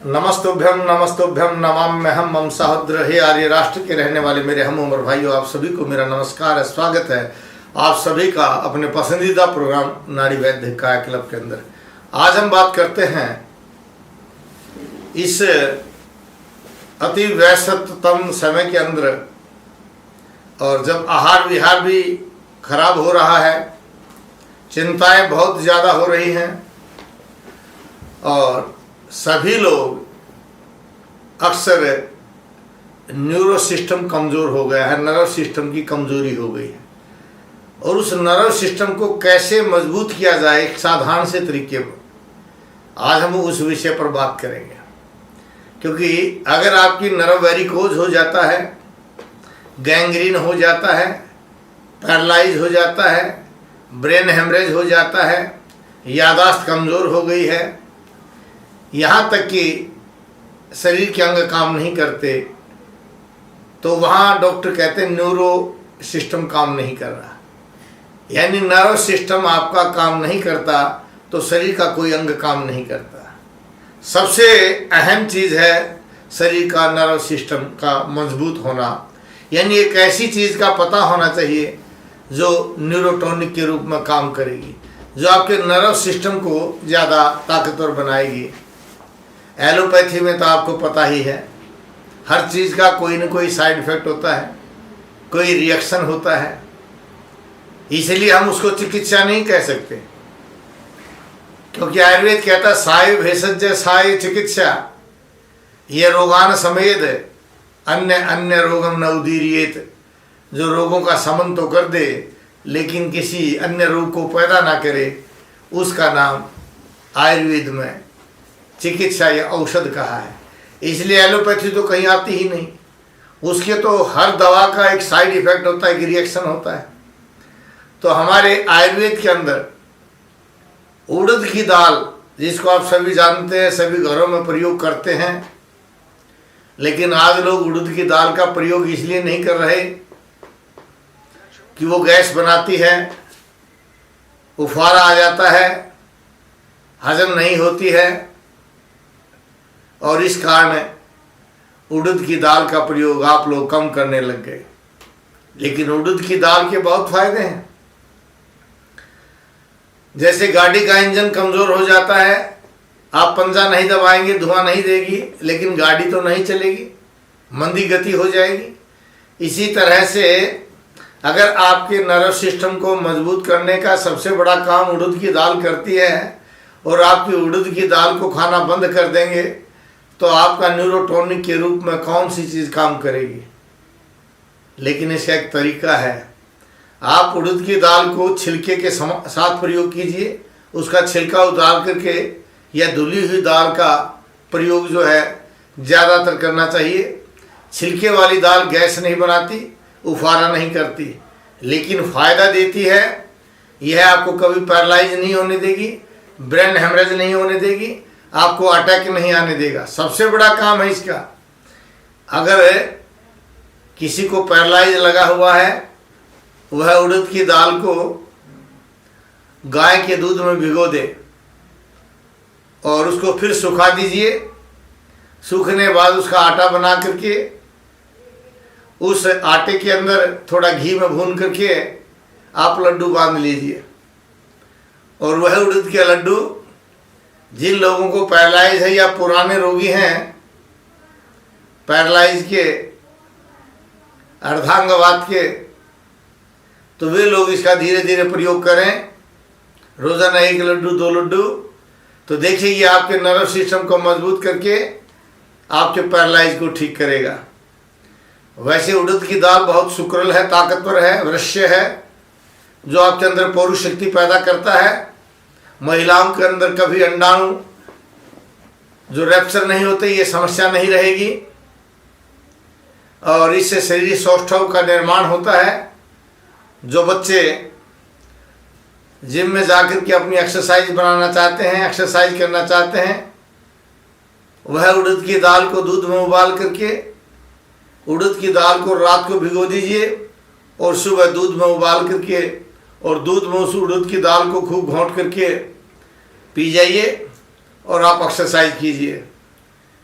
नमस्तुभ्यम नमस्तुभ्यम नमाम्यहम मम सहोदर। हे आर्य राष्ट्र के रहने वाले मेरे हम उम्र भाइयों, आप सभी को मेरा नमस्कार है, स्वागत है आप सभी का अपने पसंदीदा प्रोग्राम नाड़ी वैद्य काया क्लब के अंदर। आज हम बात करते हैं इस अति व्यस्ततम समय के अंदर, और जब आहार विहार भी खराब हो रहा है, चिंताएं बहुत ज़्यादा हो रही हैं और सभी लोग अक्सर न्यूरो सिस्टम कमज़ोर हो गया है, नर्व सिस्टम की कमज़ोरी हो गई है। और उस नर्व सिस्टम को कैसे मजबूत किया जाए एक साधारण से तरीके पर, आज हम उस विषय पर बात करेंगे। क्योंकि अगर आपकी नर्व वेरिकोज हो जाता है, गैंग्रीन हो जाता है, पैरालाइज हो जाता है, ब्रेन हेमरेज हो जाता है, याददाश्त कमज़ोर हो गई है, यहाँ तक कि शरीर के अंग काम नहीं करते, तो वहाँ डॉक्टर कहते हैं न्यूरो सिस्टम काम नहीं कर रहा। यानी नर्व सिस्टम आपका काम नहीं करता तो शरीर का कोई अंग काम नहीं करता। सबसे अहम चीज़ है शरीर का नर्व सिस्टम का मजबूत होना। यानी एक ऐसी चीज़ का पता होना चाहिए जो न्यूरोटॉनिक के रूप में काम करेगी, जो आपके नर्व सिस्टम को ज़्यादा ताकतवर बनाएगी। एलोपैथी में तो आपको पता ही है, हर चीज़ का कोई न कोई साइड इफ़ेक्ट होता है, कोई रिएक्शन होता है, इसलिए हम उसको चिकित्सा नहीं कह सकते। क्योंकि आयुर्वेद कहता है साय भेषज साय चिकित्सा, ये रोगान समेत अन्य अन्य रोगम न उदीरियेत। जो रोगों का समन तो कर दे लेकिन किसी अन्य रोग को पैदा ना करे, उसका नाम आयुर्वेद में चिकित्सा या औषध कहा है। इसलिए एलोपैथी तो कहीं आती ही नहीं, उसके तो हर दवा का एक साइड इफेक्ट होता है, एक रिएक्शन होता है। तो हमारे आयुर्वेद के अंदर उड़द की दाल, जिसको आप सभी जानते हैं, सभी घरों में प्रयोग करते हैं, लेकिन आज लोग उड़द की दाल का प्रयोग इसलिए नहीं कर रहे कि वो गैस बनाती है, उफारा आ जाता है, हजम नहीं होती है, और इस कारण उड़द की दाल का प्रयोग आप लोग कम करने लग गए। लेकिन उड़द की दाल के बहुत फायदे हैं। जैसे गाड़ी का इंजन कमज़ोर हो जाता है, आप पंजा नहीं दबाएंगे, धुआं नहीं देगी, लेकिन गाड़ी तो नहीं चलेगी, मंदी गति हो जाएगी। इसी तरह से अगर आपके नर्व सिस्टम को मजबूत करने का सबसे बड़ा काम उड़द की दाल करती है, और आपकी उड़द की दाल को खाना बंद कर देंगे तो आपका न्यूरोटॉनिक के रूप में कौन सी चीज़ काम करेगी। लेकिन इसका एक तरीका है, आप उड़द की दाल को छिलके के साथ प्रयोग कीजिए, उसका छिलका उतार करके, या धुली हुई दाल का प्रयोग जो है ज़्यादातर करना चाहिए। छिलके वाली दाल गैस नहीं बनाती, उफारा नहीं करती, लेकिन फ़ायदा देती है। यह आपको कभी पैरालाइज नहीं होने देगी, ब्रेन हेमरेज नहीं होने देगी, आपको अटैक नहीं आने देगा। सबसे बड़ा काम है इसका। अगर किसी को पैरालाइज लगा हुआ है, वह उड़द की दाल को गाय के दूध में भिगो दे और उसको फिर सुखा दीजिए। सूखने बाद उसका आटा बना करके उस आटे के अंदर थोड़ा घी में भून करके आप लड्डू बांध लीजिए। और वह उड़द के लड्डू जिन लोगों को पैरालाइज है या पुराने रोगी हैं, पैरालाइज के, अर्धांगवात के, तो वे लोग इसका धीरे धीरे प्रयोग करें, रोज़ाना 1 लड्डू 2 लड्डू, तो देखिए ये आपके नर्व सिस्टम को मजबूत करके आपके पैरालाइज को ठीक करेगा। वैसे उड़द की दाल बहुत सुक्रल है, ताकतवर है, वृश्य है, जो आपके अंदर पौरुष शक्ति पैदा करता है। महिलाओं के अंदर कभी अंडाणु जो रैप्चर नहीं होते, ये समस्या नहीं रहेगी, और इससे शरीर सौष्ठव का निर्माण होता है। जो बच्चे जिम में जाकर के अपनी एक्सरसाइज बनाना चाहते हैं, एक्सरसाइज करना चाहते हैं, वह उड़द की दाल को दूध में उबाल करके, उड़द की दाल को रात को भिगो दीजिए और सुबह दूध में उबाल करके, और दूध में उस उड़द की दाल को खूब घोंट करके पी जाइए और आप एक्सरसाइज कीजिए।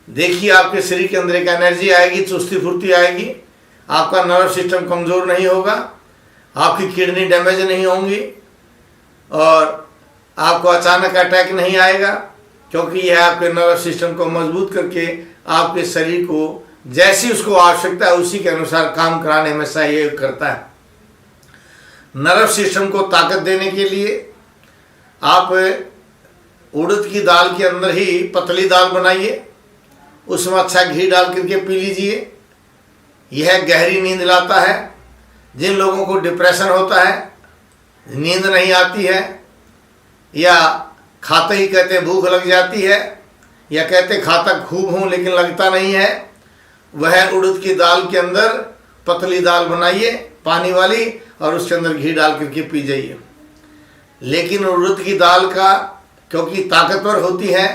देखिए आपके शरीर के अंदर एक एनर्जी आएगी, चुस्ती फुर्ती आएगी, आपका नर्व सिस्टम कमज़ोर नहीं होगा, आपकी किडनी डैमेज नहीं होंगी और आपको अचानक अटैक नहीं आएगा, क्योंकि यह आपके नर्व सिस्टम को मजबूत करके आपके शरीर को जैसी उसको आवश्यकता है उसी के अनुसार काम कराने में सहयोग करता है। नर्व सिस्टम को ताकत देने के लिए आप उड़द की दाल के अंदर ही पतली दाल बनाइए, उसमें अच्छा घी डाल करके पी लीजिए। यह गहरी नींद लाता है। जिन लोगों को डिप्रेशन होता है, नींद नहीं आती है, या खाते ही कहते भूख लग जाती है, या कहते खाता खूब हूँ लेकिन लगता नहीं है, वह उड़द की दाल के अंदर पतली दाल बनाइए पानी वाली और उसके अंदर घी डाल करके पी जाइए। लेकिन उड़द की दाल का क्योंकि ताकतवर होती है,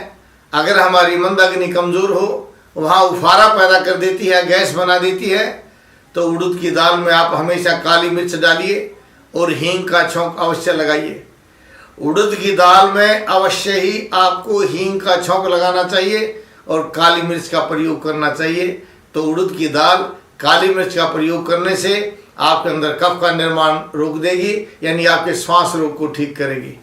अगर हमारी मंद अग्नि कमज़ोर हो, वहाँ उफारा पैदा कर देती है, गैस बना देती है, तो उड़द की दाल में आप हमेशा काली मिर्च डालिए और हींग का छौंक अवश्य लगाइए। उड़द की दाल में अवश्य ही आपको हींग का छौंक लगाना चाहिए और काली मिर्च का प्रयोग करना चाहिए। तो उड़द की दाल काली मिर्च का प्रयोग करने से आपके अंदर कफ का निर्माण रोक देगी, यानी आपके श्वास रोग को ठीक करेगी।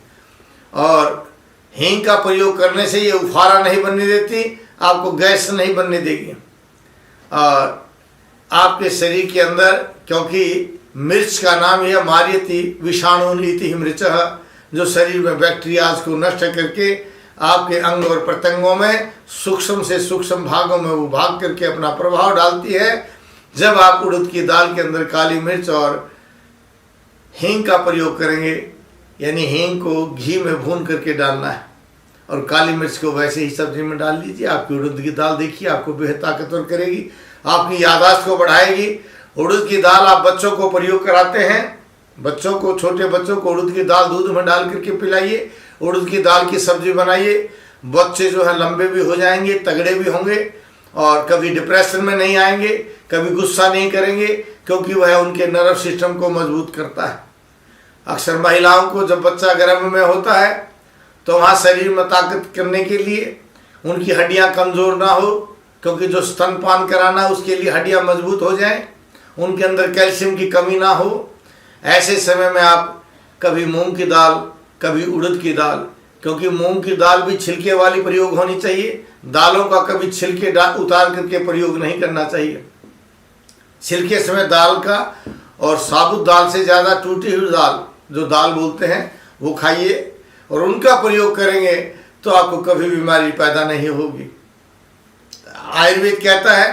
और हींग का प्रयोग करने से ये उफारा नहीं बनने देती, आपको गैस नहीं बनने देगी। और आपके शरीर के अंदर, क्योंकि मिर्च का नाम यह मार्यति विषाणुनीति मृचः, जो शरीर में बैक्टीरियाज को नष्ट करके आपके अंग और प्रत्यंगों में सूक्ष्म से सूक्ष्म भागों में वो भाग करके अपना प्रभाव डालती है। जब आप उड़द की दाल के अंदर काली मिर्च और हींग का प्रयोग करेंगे, यानी हींग को घी में भून करके डालना है और काली मिर्च को वैसे ही सब्जी में डाल लीजिए। आपकी उड़द की दाल देखिए आपको बेहद ताकतवर करेगी, आपकी याददाश्त को बढ़ाएगी। उड़द की दाल आप बच्चों को प्रयोग कराते हैं, बच्चों को, छोटे बच्चों को उड़द की दाल दूध में डाल करके पिलाइए, उड़द की दाल की सब्जी बनाइए। बच्चे जो है लंबे भी हो जाएंगे, तगड़े भी होंगे और कभी डिप्रेशन में नहीं आएंगे, कभी गुस्सा नहीं करेंगे, क्योंकि वह उनके नर्व सिस्टम को मजबूत करता है। अक्सर महिलाओं को जब बच्चा गर्भ में होता है तो वहाँ शरीर में ताकत करने के लिए उनकी हड्डियाँ कमज़ोर ना हो, क्योंकि जो स्तनपान कराना है उसके लिए हड्डियाँ मजबूत हो जाएं, उनके अंदर कैल्शियम की कमी ना हो। ऐसे समय में आप कभी मूंग की दाल, कभी उड़द की दाल, क्योंकि मूंग की दाल भी छिलके वाली प्रयोग होनी चाहिए, दालों का कभी छिलके उतार करके प्रयोग नहीं करना चाहिए। छिलके समय दाल का और साबुत दाल से ज़्यादा टूटी हुई दाल, जो दाल बोलते हैं, वो खाइए और उनका प्रयोग करेंगे तो आपको कभी बीमारी पैदा नहीं होगी। आयुर्वेद कहता है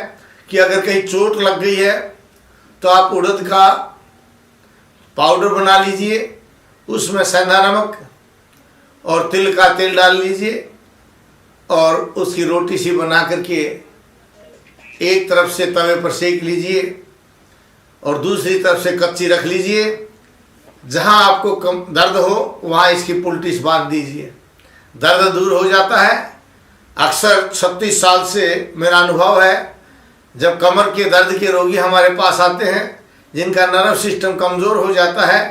कि अगर कहीं चोट लग गई है तो आप उड़द का पाउडर बना लीजिए, उसमें सेंधा नमक और तिल का तेल डाल लीजिए और उसकी रोटी सी बना करके एक तरफ से तवे पर सेक लीजिए और दूसरी तरफ से कच्ची रख लीजिए। जहाँ आपको कम दर्द हो वहाँ इसकी पुलटिस बांध दीजिए, दर्द दूर हो जाता है। अक्सर 36 साल से मेरा अनुभव है, जब कमर के दर्द के रोगी हमारे पास आते हैं जिनका नर्व सिस्टम कमज़ोर हो जाता है,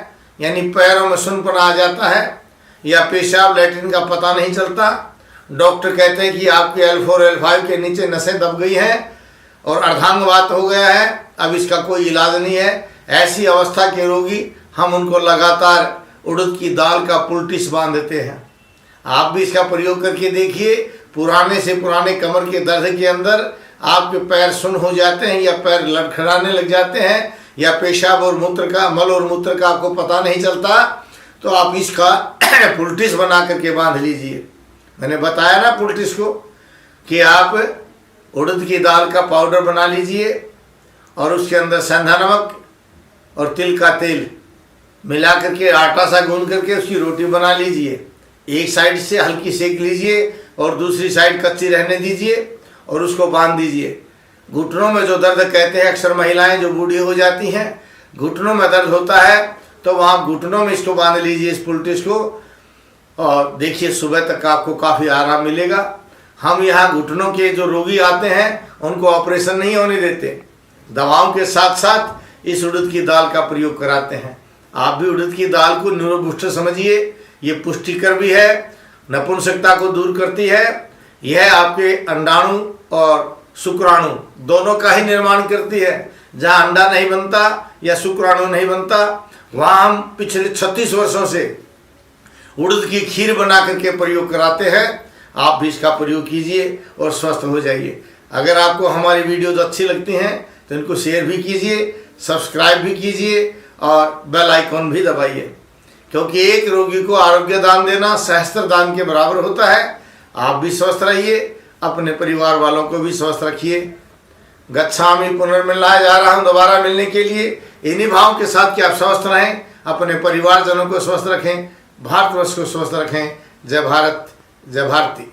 यानी पैरों में सुनपन आ जाता है या पेशाब लैट्रिन का पता नहीं चलता, डॉक्टर कहते हैं कि आपके L4 L5 के नीचे नसें दब गई हैं और अर्धांगवात हो गया है, अब इसका कोई इलाज नहीं है। ऐसी अवस्था के रोगी हम उनको लगातार उड़द की दाल का पुलटिस बांध देते हैं। आप भी इसका प्रयोग करके देखिए। पुराने से पुराने कमर के दर्द के अंदर आपके पैर सुन्न हो जाते हैं या पैर लड़खड़ाने लग जाते हैं या पेशाब और मूत्र का, मल और मूत्र का आपको पता नहीं चलता, तो आप इसका पुलटिस बना करके बांध लीजिए। मैंने बताया ना पुलटिस को, कि आप उड़द की दाल का पाउडर बना लीजिए और उसके अंदर सेंधा नमक और तिल का तेल मिला करके आटा सा गूंद करके उसकी रोटी बना लीजिए। एक साइड से हल्की सेक लीजिए और दूसरी साइड कच्ची रहने दीजिए और उसको बांध दीजिए। घुटनों में जो दर्द कहते हैं, अक्सर महिलाएं जो बूढ़ी हो जाती हैं घुटनों में दर्द होता है, तो वहाँ घुटनों में इसको बांध लीजिए, इस पुलटिस को, और देखिए सुबह तक आपको काफ़ी आराम मिलेगा। हम यहाँ घुटनों के जो रोगी आते हैं उनको ऑपरेशन नहीं होने देते, दवाओं के साथ साथ इस उड़द की दाल का प्रयोग कराते हैं। आप भी उड़द की दाल को न्यूरो बूस्टर समझिए, ये पुष्टिकर भी है, नपुंसकता को दूर करती है, यह आपके अंडाणु और शुक्राणु दोनों का ही निर्माण करती है। जहाँ अंडा नहीं बनता या शुक्राणु नहीं बनता, वहाँ हम पिछले 36 वर्षों से उड़द की खीर बना करके प्रयोग कराते हैं। आप भी इसका प्रयोग कीजिए और स्वस्थ हो जाइए। अगर आपको हमारी वीडियोज अच्छी लगती हैं तो इनको शेयर भी कीजिए, सब्सक्राइब भी कीजिए और बेल आइकॉन भी दबाइए, क्योंकि एक रोगी को आरोग्य दान देना सहस्त्र दान के बराबर होता है। आप भी स्वस्थ रहिए, अपने परिवार वालों को भी स्वस्थ रखिए। गच्छामि पुनर्मिलनाय जा रहा हूँ दोबारा मिलने के लिए, इन्हीं भाव के साथ कि आप स्वस्थ रहें, अपने परिवारजनों को स्वस्थ रखें, भारतवर्ष को स्वस्थ रखें। जय भारत, जय भारती।